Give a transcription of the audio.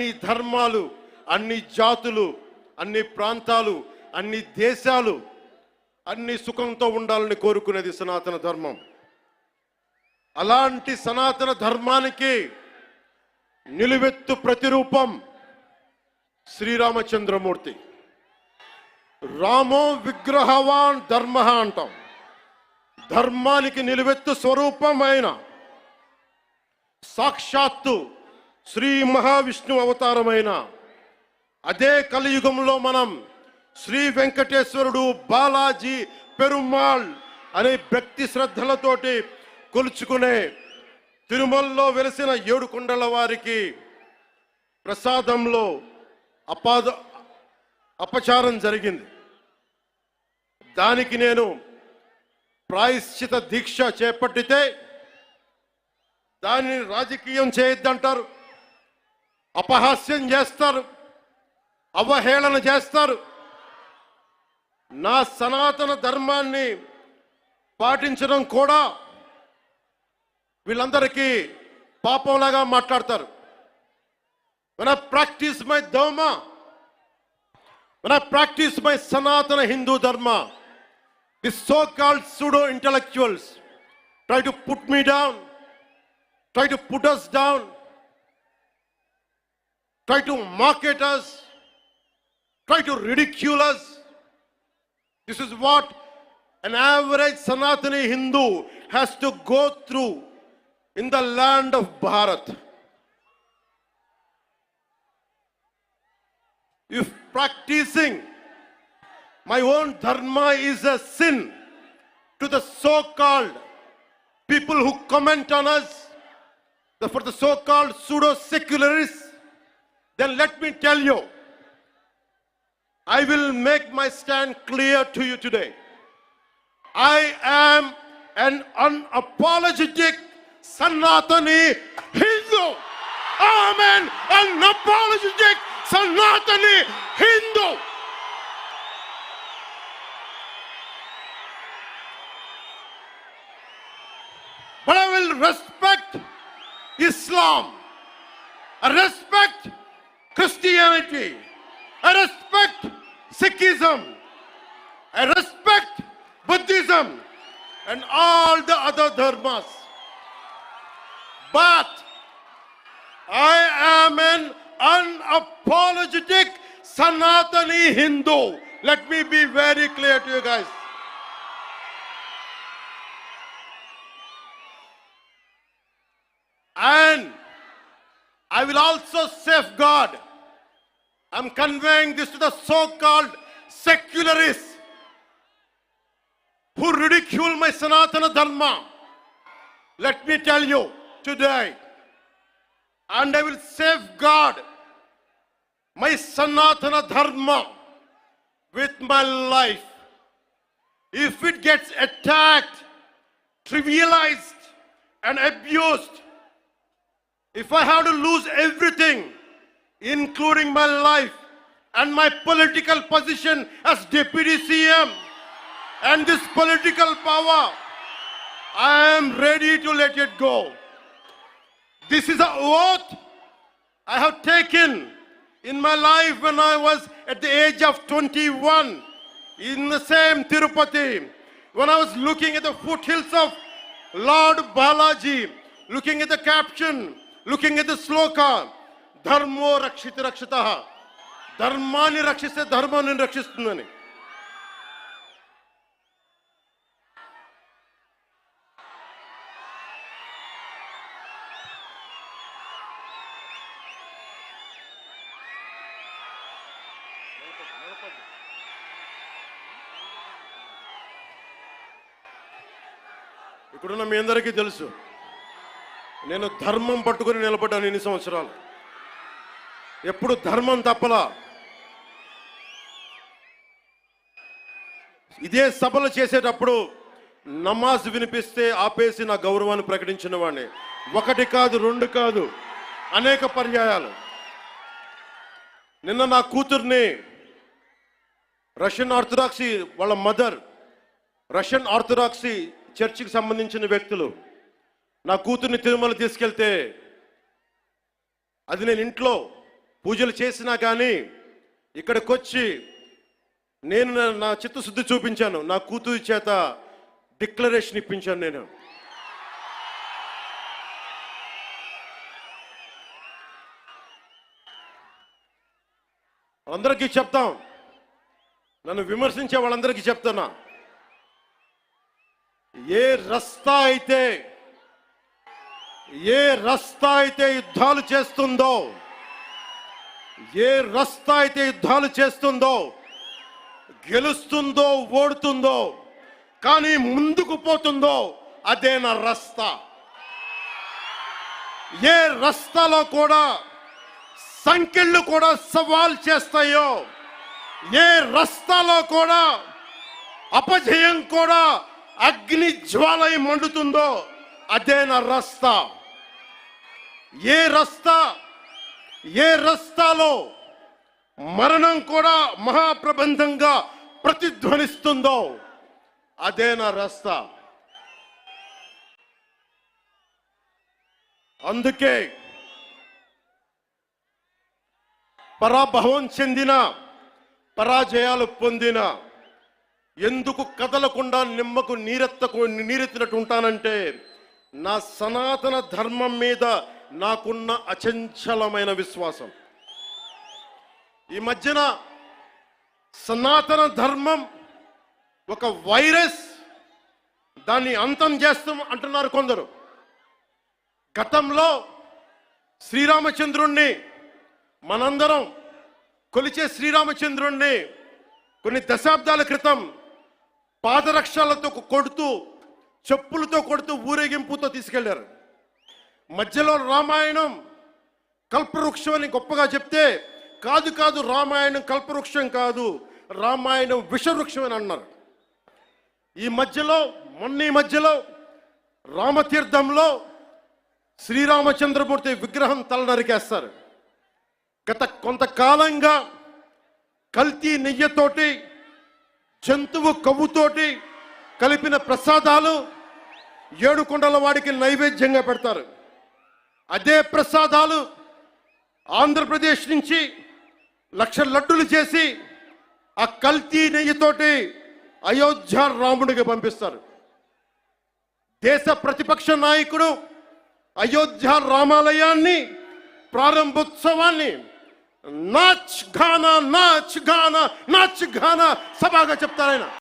అన్ని ధర్మాలు, అన్ని జాతులు, అన్ని ప్రాంతాలు, అన్ని దేశాలు అన్ని సుఖంతో ఉండాలని కోరుకునేది సనాతన ధర్మం. అలాంటి సనాతన ధర్మానికి నిలువెత్తు ప్రతిరూపం శ్రీరామచంద్రమూర్తి. రామో విగ్రహవాన్ ధర్మ అంటాం. ధర్మానికి నిలువెత్తు స్వరూపమైన సాక్షాత్తు శ్రీ మహావిష్ణు అవతారమైన అదే కలియుగంలో మనం శ్రీ వెంకటేశ్వరుడు, బాలాజీ, పెరుమాళ్ అనే భక్తి శ్రద్ధలతోటి కొలుచుకునే తిరుమలలో వెలిసిన 7 కొండల వారికి ప్రసాదంలో అపచారం జరిగింది. దానికి నేను ప్రాయశ్చిత దీక్ష చేపట్టితే దానిని రాజకీయం చేయొద్దంటారు, అపహాస్యం చేస్తారు, అవహేళన చేస్తారు. నా సనాతన ధర్మాన్ని పాటించడం కూడా వీళ్ళందరికీ పాపంలాగా మాట్లాడతారు. When I practice my dharma, when I practice my Sanatana Hindu dharma, these so-called pseudo-intellectuals try to put me down, try to put us down, try to mock at us, try to ridicule us. This is what an average Sanatani Hindu has to go through in the land of Bharat. If practicing my own dharma is a sin to the so-called people who comment on us, for the so-called pseudo-secularists, then let me tell you, I will make my stand clear to you today. I am an unapologetic Sanatani Hindu. I am an unapologetic Sanatani Hindu. But I will respect Islam. I respect Christianity. I respect Sikhism. I respect Buddhism and all the other dharmas. But I am an unapologetic Sanatani Hindu. Let me be very clear to you guys. And I will also safeguard. I'm conveying this to the so-called secularists who ridicule my Sanatana Dharma. Let me tell you today, and I will safeguard my Sanatana Dharma with my life. If it gets attacked, trivialized, and abused, if I have to lose everything, including my life and my political position as Deputy CM and this political power, I am ready to let it go. This is an oath I have taken in my life when I was at the age of 21 in the same Tirupati, when I was looking at the foothills of Lord Balaji, looking at the caption, looking at the sloka, Dharmo Rakshita Rakshitaha, Dharmani Rakshista Dharmani Rakshistundani. ఇక్కడున్న మీ అందరికీ తెలుసు, నేను ధర్మం పట్టుకుని నిలబడ్డాను ఇన్ని సంవత్సరాలు. ఎప్పుడు ధర్మం తప్పలా. ఇదే సభలు చేసేటప్పుడు నమాజ్ వినిపిస్తే ఆపేసి నా గౌరవాన్ని ప్రకటించిన వాడిని. 1 కాదు 2 కాదు, అనేక పర్యాయాలు. నిన్న నా కూతుర్ని రష్యన్ ఆర్థడాక్సీ వాళ్ళ మదర్, రష్యన్ ఆర్థడాక్సీ చర్చికి సంబంధించిన వ్యక్తులు నా కూతుర్ని తిరుమల తీసుకెళ్తే అది నేను ఇంట్లో పూజలు చేసినా కానీ ఇక్కడికి వచ్చి నేను నా చిత్తశుద్ధి చూపించాను. నా కూతురి చేత డిక్లరేషన్ ఇప్పించాను. నేను అందరికీ చెప్తాం, నన్ను విమర్శించే వాళ్ళందరికీ చెప్తున్నా, ఏ రస్తా అయితే యుద్ధాలు చేస్తుందో, ఏ రస్తా అయితే యుద్ధాలు చేస్తుందో, గెలుస్తుందో ఓడుతుందో, కానీ ముందుకు పోతుందో అదే నా రస్తా. ఏ రస్తాలో కూడా సంకెళ్ళు కూడా సవాల్ చేస్తాయో, ఏ రస్తాలో కూడా అపజయం కూడా అగ్ని జ్వాలై మండుతుందో అదే నా రస్తా. ఏ రస్తాలో మరణం కూడా మహాప్రబంధంగా ప్రతిధ్వనిస్తుందో అదే నా రస్తా. అందుకే పరాభవం చెందిన, పరాజయాలు పొందిన ఎందుకు కదలకుండా నిమ్మకు నీరెత్తినట్టు ఉంటానంటే నా సనాతన ధర్మం మీద నాకున్న అచంచలమైన విశ్వాసం. ఈ మధ్యన సనాతన ధర్మం ఒక వైరస్, దాన్ని అంతం చేస్తాం అంటున్నారు కొందరు. గతంలో శ్రీరామచంద్రుణ్ణి, మనందరం కొలిచే శ్రీరామచంద్రుణ్ణి కొన్ని దశాబ్దాల క్రితం పాదరక్షలతో కొడుతూ, చెప్పులతో కొడుతూ, ఊరేగింపుతో తీసుకెళ్లారు. మధ్యలో రామాయణం కల్పవృక్షం అని గొప్పగా చెప్తే, కాదు రామాయణం కల్పవృక్షం కాదు, రామాయణం విషవృక్షం అని అన్నారు. ఈ మధ్యలో రామతీర్థంలో శ్రీరామచంద్రమూర్తి విగ్రహం తల నరికేస్తారు. గత కొంతకాలంగా కల్తీ నెయ్యితోటి, జంతువు కొవ్వుతోటి కలిపిన ప్రసాదాలు ఏడుకొండల వాడికి నైవేద్యంగా పెడతారు. అదే ప్రసాదాలు ఆంధ్రప్రదేశ్ నుంచి 1,00,000 లడ్డులు చేసి ఆ కల్తీ నెయ్యితోటి అయోధ్య రాముడికి పంపిస్తారు. దేశ ప్రతిపక్ష నాయకుడు అయోధ్య రామాలయాన్ని ప్రారంభోత్సవాన్ని నాచ్ గానా సభగా చెప్తారాయన.